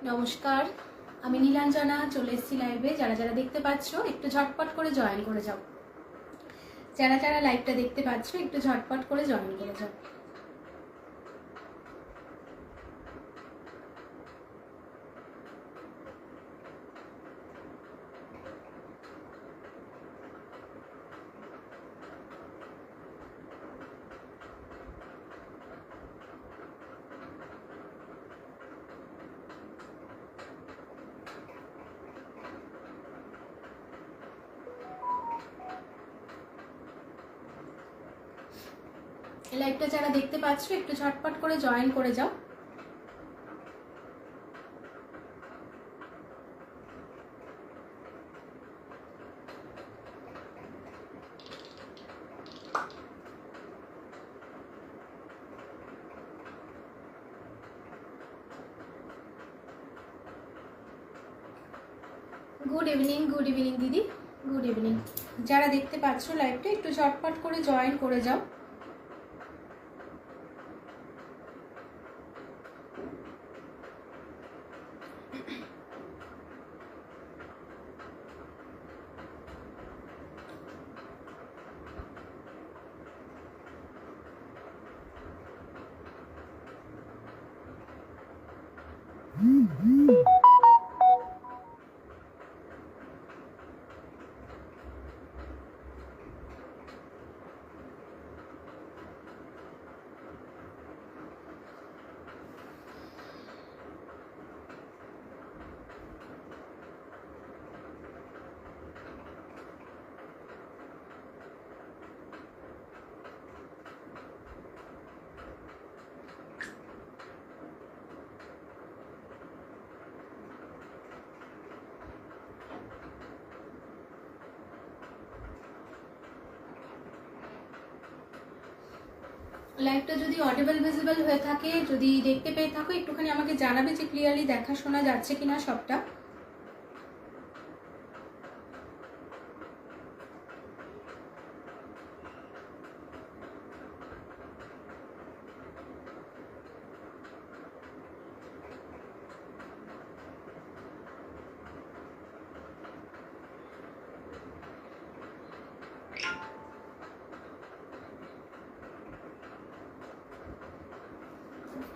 নমস্কার, আমি নীলাঞ্জনা চলে এসেছি লাইভে। যারা যারা দেখতে পাচ্ছ একটু ঝটপট করে জয়েন করে যাও। যারা যারা লাইভটা দেখতে পাচ্ছ একটু ঝটপট করে জয়েন করে যাও। লাইভটা যারা দেখতে পাচ্ছ একটু ঝটপট করে জয়েন করে যাও। গুড ইভিনিং দিদি, গুড ইভিনিং। যারা দেখতে পাচ্ছ লাইভটা একটু ঝটপট করে জয়েন করে যাও। লাইভটা যদি অডিবল ভিজিবল হয়ে থাকে, যদি দেখতে পেয়ে থাকো, একটুখানি আমাকে জানাবে যে ক্লিয়ারলি দেখা শোনা যাচ্ছে কিনা সবটা।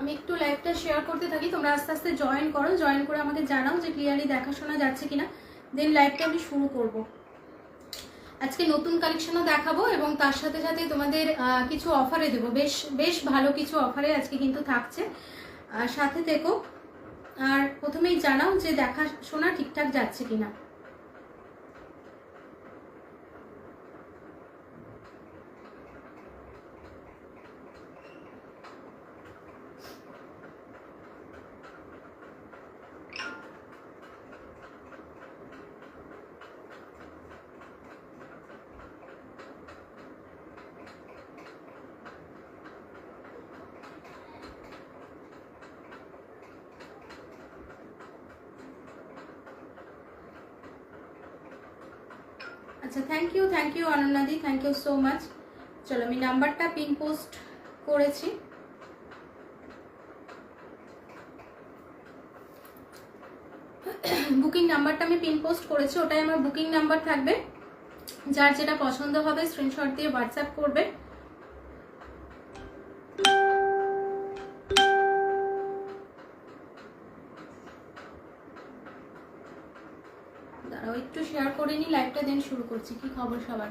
আমি একটু লাইভটা শেয়ার করতে থাকি, তোমরা আস্তে আস্তে জয়েন করো। জয়েন করে আমাকে জানাও যে ক্লিয়ারলি দেখা শোনা যাচ্ছে কিনা, দেন লাইভটা আমি শুরু করব। আজকে নতুন কালেকশনও দেখাবো এবং তার সাথে সাথে তোমাদের কিছু অফারে দেবো। বেশ ভালো কিছু অফারে আজকে কিন্তু থাকছে, সাথে থেকো। আর প্রথমেই জানাও যে দেখা শোনা ঠিকঠাক যাচ্ছে কিনা। আচ্ছা, থ্যাংক ইউ অনন্যাদি, থ্যাংক ইউ সো মাচ। চলো, আমি নাম্বারটা পিন পোস্ট করেছি। বুকিং নাম্বারটা আমি পিন পোস্ট করেছি, ওটাই আমার বুকিং নাম্বার থাকবে। যার যেটা পছন্দ হবে স্ক্রিনশট দিয়ে হোয়াটসঅ্যাপ করবে। দাঁড়াও একটু শেয়ার করে নি লাইভটা, দেন শুরু করছি। কি খবর সবার?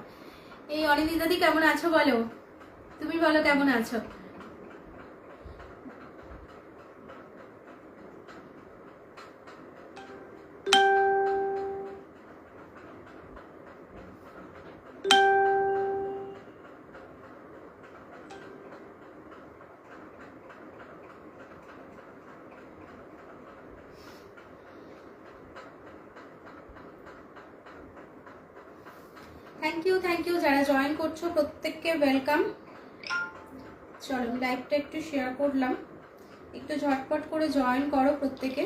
এই অনিন্দি দাদি কেমন আছো বলো, তুমি বলো কেমন আছো? থ্যাংক ইউ যারা জয়েন করছো প্রত্যেককে ওয়েলকাম। চলো, লাইভটা একটু শেয়ার করলাম, একটু ঝটপট করে জয়েন করো প্রত্যেকে।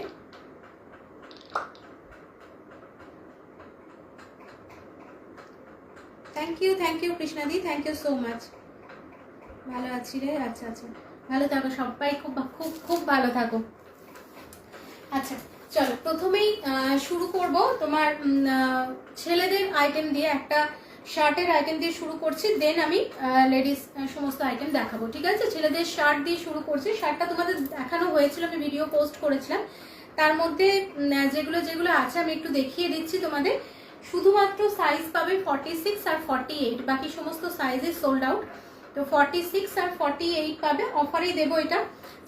থ্যাংক ইউ কৃষ্ণাদি, থ্যাংক ইউ সো মাচ। ভালো আছি রে, আচ্ছা আচ্ছা, ভালো থাকো সবাই, খুব খুব খুব ভালো থাকো। আচ্ছা, চলো প্রথমেই শুরু করব তোমার ছেলেদের আইটেম দিয়ে, একটা শার্টের আইটেম দিয়ে শুরু করছি, দেন আমি লেডিস সমস্ত আইটেম দেখাবো। ঠিক আছে, ছেলেদের শার্ট দিয়ে শুরু করছি। শার্টটা তোমাদের দেখানো হয়েছিল, আমি ভিডিও পোস্ট করেছিলাম। তার মধ্যে যেগুলো যেগুলো আছে আমি একটু দেখিয়ে দিচ্ছি তোমাদের। শুধুমাত্র সাইজ পাবে 46 আর 48, বাকি সমস্ত সাইজে সোল্ড আউট। তো 46 আর 48 পাবে, অফারেই দেবো এটা।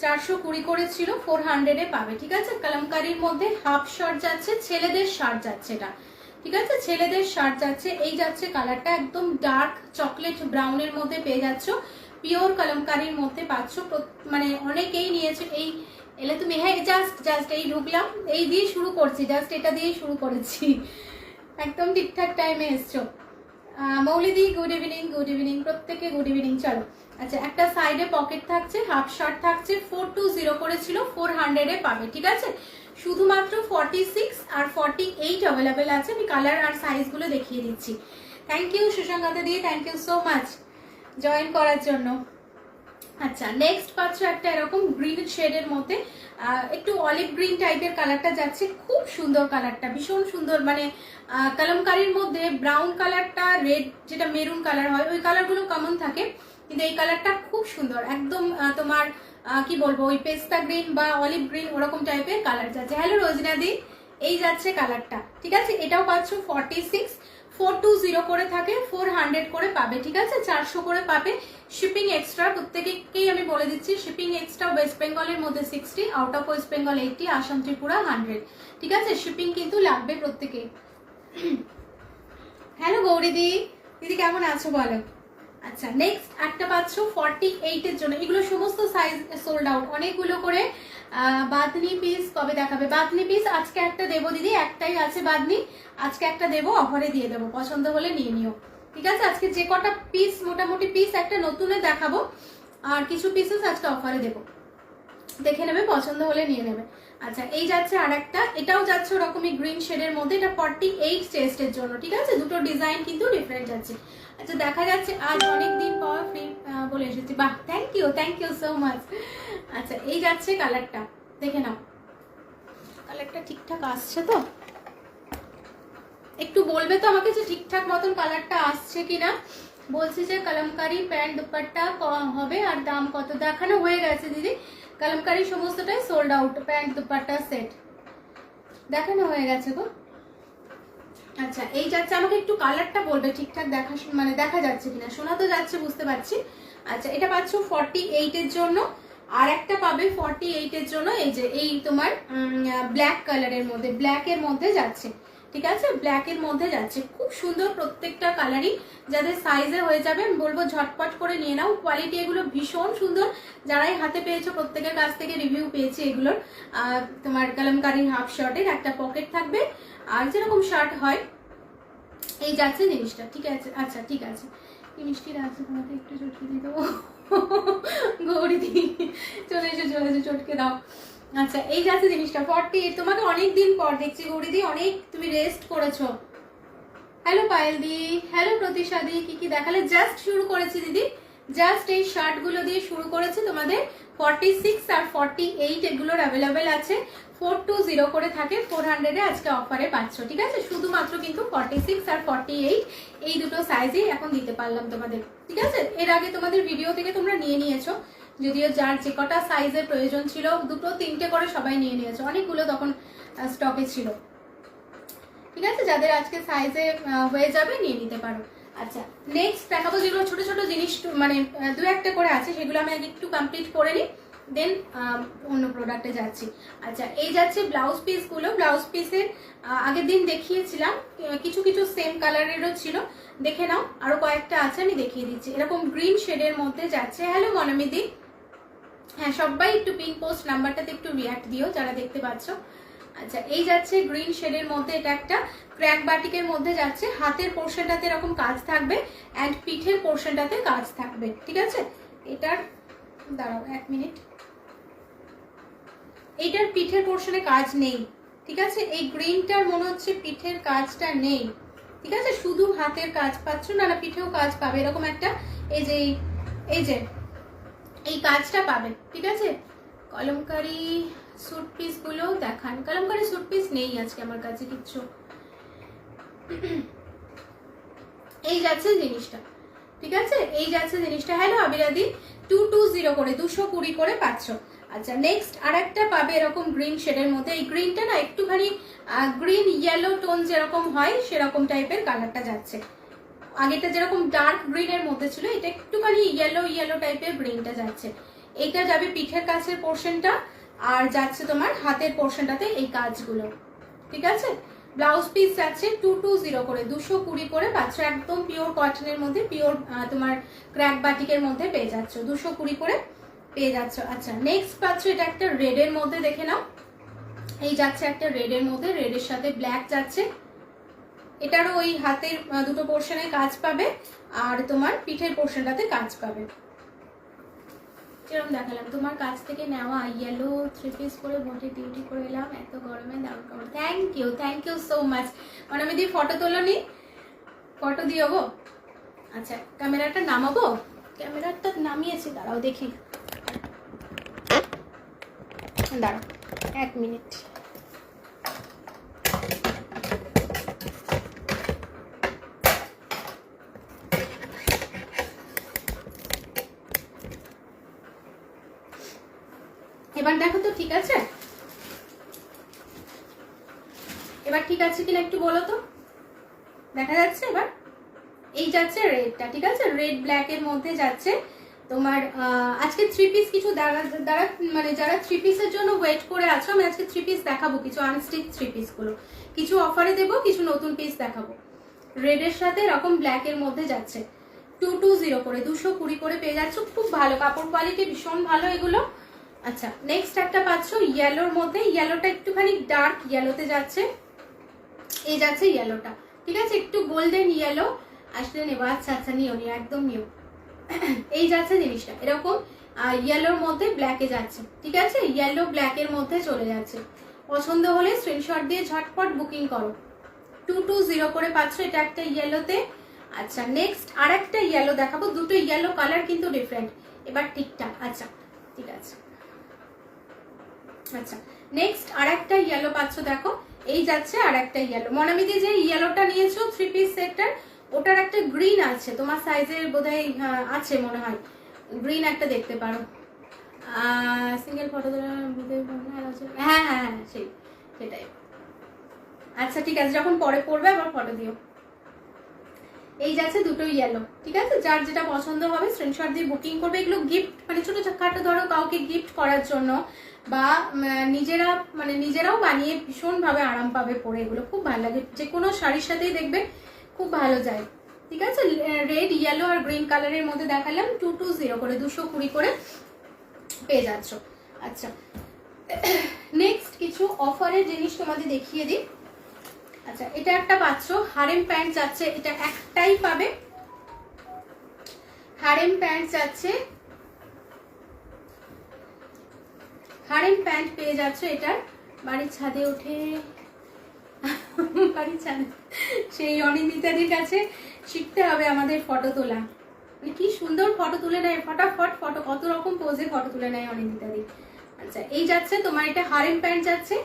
420 করে ছিল, 400-এ পাবে। ঠিক আছে, কালামকারীর মধ্যে হাফ শার্ট যাচ্ছে, ছেলেদের শার্ট যাচ্ছে এটা। ঠিক আছে, ছেলেদের শার্ট যাচ্ছে, এই যাচ্ছে কালারটা একদম ডার্ক চকলেট ব্রাউনের মধ্যে পেয়ে যাচ্ছ, পিওর কালামকারীর মধ্যে পাচ্ছ। মানে অনেকেই নিয়েছে এই এলে তুমি। হ্যাঁ, জাস্ট এই ঢুকলাম, এই দিয়ে শুরু করছি, জাস্ট এটা দিয়ে শুরু করেছি, একদম ঠিকঠাক টাইমে এসছো। মৌলিদি গুড ইভিনিং, গুড ইভিনিং প্রত্যেকে, গুড ইভিনিং। চলো, আচ্ছা, একটা সাইডে পকেট থাকছে, হাফ শার্ট থাকছে, 420 করেছিল, 400-এ পাবে। ঠিক আছে, শুধুমাত্র 46 আর 48 অ্যাভেলেবেল আছে। আমি কালার আর সাইজগুলো দেখিয়ে দিচ্ছি। থ্যাংক ইউ সুসংগতা দিয়ে, thank you so much join করার জন্য। আচ্ছা, নেক্সট পাচ্ছ একটা এরকম গ্রিন শেডের মধ্যে, একটু অলিভ গ্রিন টাইপের কালারটা যাচ্ছে, খুব সুন্দর কালারটা, ভীষণ সুন্দর। মানে কালামকারীর মধ্যে ব্রাউন কালারটা, রেড যেটা মেরুন কালার হয়, ওই কালারগুলো কমন থাকে, কিন্তু এই কালারটা খুব সুন্দর, একদম তোমার কি বলবো, ওই পেস্তা গ্রিন বা অলিভ গ্রিন ওরকম টাইপের কালার যাচ্ছে। হ্যালো রোজনা দি, এই যাচ্ছে কালারটা। ঠিক আছে, এটাও পাচ্ছ 46, 420 করে থাকে, 400 করে পাবে। ঠিক আছে, 400 করে পাবে। শিপিং এক্সট্রা প্রত্যেকেই আমি বলে দিচ্ছি, শিপিং এক্সট্রা ওয়েস্ট বেঙ্গলের মধ্যে 60, out of West Bengal 80, Assam Tripura 100। ঠিক আছে, শিপিং কিন্তু লাগবে প্রত্যেকে। হ্যালো গৌরী দিদি, কেমন আছো বলো? আচ্ছা, নেক্সট একটা পাচ্ছ 48-এর জন্য, এগুলো সমস্ত সাইজ সোল্ড আউট, অনেকগুলো করে। বাদনি পিস কবে দেখাবে? বাদনি পিস আজকে একটা দেবো দিদি, একটাই আছে বাদনি, আজকে একটা দেবো, অফারে দিয়ে দেবো, পছন্দ হলে নিয়ে নিও। ঠিক আছে, আজকে যে কটা পিস, মোটামুটি পিস একটা নতুনে দেখাবো, আর কিছু পিসেস আজকে অফারে দেবো, দেখে নেবে, পছন্দ হলে নিয়ে নেবে। আচ্ছা, এই যাচ্ছে আর একটা, এটাও যাচ্ছে ওরকমই গ্রিন শেডের মধ্যে, এটা 48 চেস্টের জন্য। ঠিক আছে, দুটো ডিজাইন কিন্তু ডিফারেন্ট যাচ্ছে। আচ্ছা, দেখা যাচ্ছে আজ অনেকদিন পর ফ্রি বলে এসেছি, বাহ, থ্যাংক ইউ সো মাচ। আচ্ছা, এই যাচ্ছে কালারটা, দেখে নাও, কালারটা ঠিকঠাক আসছে তো? একটু বলবে তো আমাকে যে ঠিকঠাক মতন কালারটা আসছে কিনা। বলছি যে কালামকারী প্যান্ট দুপাট্টা হবে, আর দাম কত? দেখানো হয়ে গেছে দিদি, কালামকারী সমস্তটাই sold out, pant dupatta set দেখানো হয়ে গেছে গো। আচ্ছা, এই যাচ্ছে, আমাকে একটু কালারটা বলবে ঠিকঠাক মানে দেখা যাচ্ছে কিনা। শোনা তো যাচ্ছে, বুঝতে পারছি। আচ্ছা, এটা পাচ্ছ 48-এর জন্য, আর একটা পাবে 48-এর জন্য, এই যে এই তোমার ব্ল্যাক কালারের মধ্যে, ব্ল্যাকের মধ্যে যাচ্ছে। ঠিক আছে, ব্ল্যাকের মধ্যে যাচ্ছে, খুব সুন্দর প্রত্যেকটা কালারই। যাদের সাইজে হয়ে যাবে আমি বলবো ঝটপট করে নিয়ে নাও, কোয়ালিটি এগুলো ভীষণ সুন্দর। যারাই হাতে পেয়েছো প্রত্যেকের কাছ থেকে রিভিউ পেয়েছি এগুলোর। তোমার কালামকারী হাফ শার্টের একটা পকেট থাকবে, আর যেরকম শার্ট হয় এই যাচ্ছে জিনিসটা। ঠিক আছে, আচ্ছা ঠিক আছে, কি মিষ্টি লাগছে তোমাকে, একটু চটকে দিয়ে দেবো গৌরী দি, চলে এসে চটকে দাও। আচ্ছা, এই যাচ্ছে জিনিসটা 48, তোমাকে অনেক দিন পর দেখছি গৌরী দি, অনেক তুমি রেস্ট করেছো। হ্যালো পায়েল দি, হ্যালো প্রতিশা দি, কি দেখালে? জাস্ট শুরু করেছি দিদি, জাস্ট এই শার্টগুলো দিয়ে শুরু করেছি। তোমাদের 46 আর 48 এগুলোর অ্যাভেলেবেল আছে, 420 করে থাকে, 400-এ আজকে অফারে পাচ্ছ। ঠিক আছে, শুধুমাত্র কিন্তু 46 আর 48 এই দুটো সাইজেই এখন দিতে পারলাম তোমাদের। ঠিক আছে, এর আগে তোমাদের ভিডিও থেকে তোমরা নিয়ে নিয়েছো, যদিও যার যে কটা সাইজের প্রয়োজন ছিল, 2-3টে করে সবাই নিয়ে নিয়েছো, অনেকগুলো তখন স্টকে ছিল। ঠিক আছে, যাদের আজকে সাইজে হয়ে যাবে নিয়ে নিতে পারো। আচ্ছা, নেক্সট দেখাবো যেগুলো ছোট ছোট জিনিস, মানে 2-1টা করে আছে, সেগুলো আমি আগে একটু কমপ্লিট করে নিই, দেন অন্য প্রোডাক্টে যাচ্ছি। আচ্ছা, এই যাচ্ছে ব্লাউজ পিসগুলো। ব্লাউজ পিসের আগের দিন দেখিয়েছিলাম, কিছু কিছু সেম কালারেরও ছিল, দেখে নাও, আরো কয়েকটা আছে আমি দেখিয়ে দিচ্ছি। এরকম গ্রিন শেডের মধ্যে যাচ্ছে। হ্যালো মনমিদি, হ্যাঁ সবাই একটু পিন পোস্ট নাম্বারটাতে একটু রিয়াক্ট দিও যারা দেখতে পাচ্ছ। আচ্ছা, এই যাচ্ছে গ্রিন শেডের মধ্যে, এটা একটা ক্র্যাক বাটিকের মধ্যে যাচ্ছে, হাতের পোর্শনটাতে এরকম কাজ থাকবে, অ্যান্ড পিঠের পোর্শনটাতে কাজ থাকবে। ঠিক আছে, এটার দাঁড়াও 1 মিনিট, এইটার পিঠের পোর্শনে কাজ নেই। ঠিক আছে, এই গ্রিনটার মনে হচ্ছে পিঠের কাজটা নেই। ঠিক আছে, শুধু হাতের কাজ পাচ্ছ, না পিঠেও কাজ পাবে, এরকম একটা এই যে এই কাজটা পাবে। ঠিক আছে, কলমকারি স্যুট পিস গুলো দেখান, কালামকারী স্যুট পিস নেই আজকে আমার কাছে কিচ্ছু। এই যাচ্ছে জিনিসটা, ঠিক আছে, এই যাচ্ছে জিনিসটা। হ্যালো আবিরাদি, 220 করে 220 করে পাচ্ছ। আচ্ছা নেক্সট আর একটা পাবে এরকম গ্রিন শেডের মধ্যে। এই গ্রিনটা না একটুখানি গ্রিন ইয়েলো টোন যেরকম হয় সেরকম টাইপের কালারটা যাচ্ছে। আগেটা যেরকম ডার্ক গ্রিনের মধ্যে ছিল, এটা একটুখানি ইয়েলো ইয়েলো টাইপের গ্রিনটা যাচ্ছে। এটা যাবে পিঠের কাছের পোর্শনটা, আর যাচ্ছে তোমার হাতের পোর্শনটাতে এই কাজগুলো, ঠিক আছে। ব্লাউজ পিস যাচ্ছে 220 করে 220 করে পাচ্ছ, একদম পিওর কটনের মধ্যে, পিওর তোমার ক্র্যাক বাটিকের মধ্যে পেয়ে যাচ্ছ, 220 করে পেয়ে যাচ্ছ। আচ্ছা নেক্সট পাচ্ছ এটা একটা রেডের মধ্যে, দেখে নাও। এই যাচ্ছে একটা রেডের মধ্যে, রেডের সাথে ব্ল্যাক যাচ্ছে। এটারও ওই হাতের দুটো পোর্শনে কাজ পাবে, আর তোমার পিঠের পোর্শনটাতে কাজ পাবে। যেরকম দেখালাম তোমার কাছ থেকে নেওয়া ইয়েলো 3 পিস করে বটে ডিউটি করে এলাম, এত গরমে দারুণ কাপড়। Thank you so much. মানে আমি দিয়ে ফটো তোলো নি, ফটো দিয়ে গো। আচ্ছা ক্যামেরাটা নামাবো, ক্যামেরাটা নামিয়েছি, দাঁড়াও দেখি, দাঁড়াও 1 মিনিট। এবার দেখো তো ঠিক আছে, এবার ঠিক আছে কিনা একটু বলো তো, দেখা যাচ্ছে এবার। এই যাচ্ছে রেডটা, ঠিক আছে, রেড ব্ল্যাক এর মধ্যে যাচ্ছে তোমার। আজকে 3 পিস কিছু মানে যারা 3 পিসের জন্য ওয়েট করে আছো, আমি আজকে 3 পিস দেখাবো, কিছু আনস্টিচ 3 পিস গুলো, কিছু অফারে দেবো, কিছু নতুন পিস দেখাবো। রেডের সাথে এরকম ব্ল্যাক এর মধ্যে যাচ্ছে 220 করে 220 করে পেয়ে যাচ্ছ। খুব ভালো কাপড় কোয়ালিটি, ভীষণ ভালো এগুলো। আচ্ছা নেক্সট একটা পাচ্ছ ইয়েলোর মধ্যে, ইয়েলোটা একটুখানি ডার্ক ইয়েলোতে যাচ্ছে। এই যাচ্ছে ইয়েলোটা, ঠিক আছে, একটু গোল্ডেন ইয়েলো আসলে নেবো। আচ্ছা আচ্ছা নিও নিও, একদম নিও। এই যাচ্ছে জিনিসটা এরকম ইয়েলোর মধ্যে ব্ল্যাকে যাচ্ছে, ঠিক আছে, ইয়েলো ব্ল্যাকের মধ্যে চলে যাচ্ছে। পছন্দ হলে স্ক্রিনশট দিয়ে ঝটপট বুকিং করো। 220 করে পাচ্ছ, এটা একটা ইয়েলোতে। আচ্ছা নেক্সট আর একটা ইয়েলো দেখাবো, দুটো ইয়েলো কালার কিন্তু ডিফারেন্ট, এবার ঠিকঠাক। আচ্ছা ঠিক আছে। আচ্ছা নেক্সট আর একটা ইয়েলো পাচ্ছ, দেখো এই যাচ্ছে আর একটা ইয়েলো। মনামিদি যে ইয়েলোটা নিয়েছো 3 পিস সেটটার, ওটার একটা গ্রিন আছে তোমার সাইজের বোধহয় আছে মনে হয়, গ্রিন একটা দেখতে পারো। সিঙ্গেল ফটো হ্যাঁ হ্যাঁ হ্যাঁ সেটাই। আচ্ছা ঠিক আছে, যখন পরে পড়বে আবার ফটো দিও। এই যাচ্ছে দুটো ইয়েলো, ঠিক আছে, যার যেটা পছন্দ হবে স্ক্রিনশট দিয়ে বুকিং করবে। এগুলো গিফট মানে ছোটখাটো ধরো কাউকে গিফট করার জন্য, বা নিজেরাও বানিয়ে ভীষণভাবে আরাম পাবে পরে, এগুলো খুব ভালো লাগে, যে কোনো শাড়ির সাথেই দেখবে খুব ভালো যায়, ঠিক আছে। রেড ইয়েলো আর গ্রিন কালারের মধ্যে দেখালাম, 220 করে 220 করে পেয়ে যাচ্ছ। আচ্ছা নেক্সট কিছু অফারের জিনিস তোমাদের দেখিয়ে দিই। আচ্ছা এটা একটা পাচ্ছ, হারেম প্যান্ট যাচ্ছে, এটা একটাই পাবে, হারেম প্যান্ট যাচ্ছে, হারেম প্যান্ট পেয়ে যাচ্ছে। এটার বাড়ির ছাদে উঠে, বাড়ির ছাদে সেই অনিন্দিতাদির কাছে শিখতে হবে আমাদের ফটো তোলা, মানে কি সুন্দর ফটো তুলে নেয়, ফটাফট ফটো, কত রকম পোজে ফটো তুলে নেয় অনিন্দিতাদি। আচ্ছা এই যাচ্ছে তোমার, এটা হারেম প্যান্ট যাচ্ছে,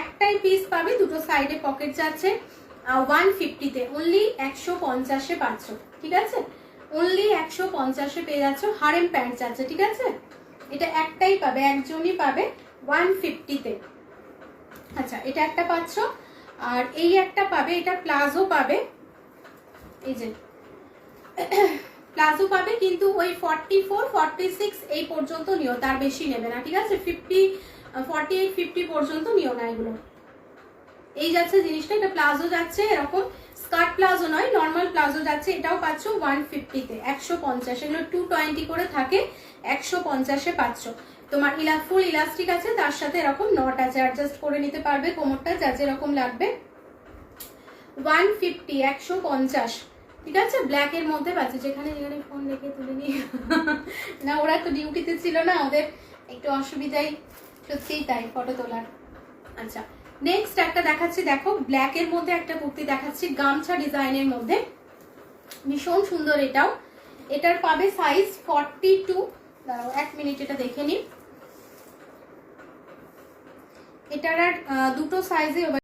একটাই পিস পাবে, দুটো সাইডে পকেট যাচ্ছে, 150-তে, অনলি 150-এ পাচ্ছ, ঠিক আছে, অনলি 150-এ পেয়ে যাচ্ছ। হারেম প্যান্ট যাচ্ছে, ঠিক আছে, এটা একটাই পাবে, একজনই পাবে 150-তে। আচ্ছা এটা একটা পাচ্ছ, আর এই একটা পাবে, এটা প্লাজো পাবে, এই যে প্লাজো পাবে, কিন্তু ওই 44-46 এই পর্যন্ত নিও, তার বেশি নেবে না, ঠিক আছে, 48-50 পর্যন্ত নিও না এগুলো। এই যাচ্ছে জিনিসটা, এটা প্লাজো যাচ্ছে, এরকম স্কার্ট প্লাজো নয়, নর্মাল প্লাজো যাচ্ছে, এটাও পাচ্ছ 150-তে, 150, এগুলো 220 করে থাকে, 150-এ পাচ্ছ। তোমার ফুল ইলাস্টিক আছে, তার সাথে এরকম নট আছে, অ্যাডজাস্ট করে নিতে পারবে কোমরটা যার যেরকম লাগবে। 150, 150, ঠিক আছে, ব্ল্যাক এর মধ্যে পাচ্ছ। যেখানে যেখানে ফোন রেখে তুলে নিয়ে না, ওরা তো ডিউটিতে ছিল না, ওদের একটু অসুবিধাই, সত্যিই তাই ফটো তোলার। আচ্ছা নেক্সট একটা দেখাচ্ছি, দেখো ব্ল্যাক এর মধ্যে একটা কুর্তি দেখাচ্ছি, গামছা ডিজাইনের মধ্যে, ভীষণ সুন্দর এটাও। এটার পাবে সাইজ 42, দাঁড়াও 1 মিনিট এটা দেখে নিই। এটার আর দুটো সাইজে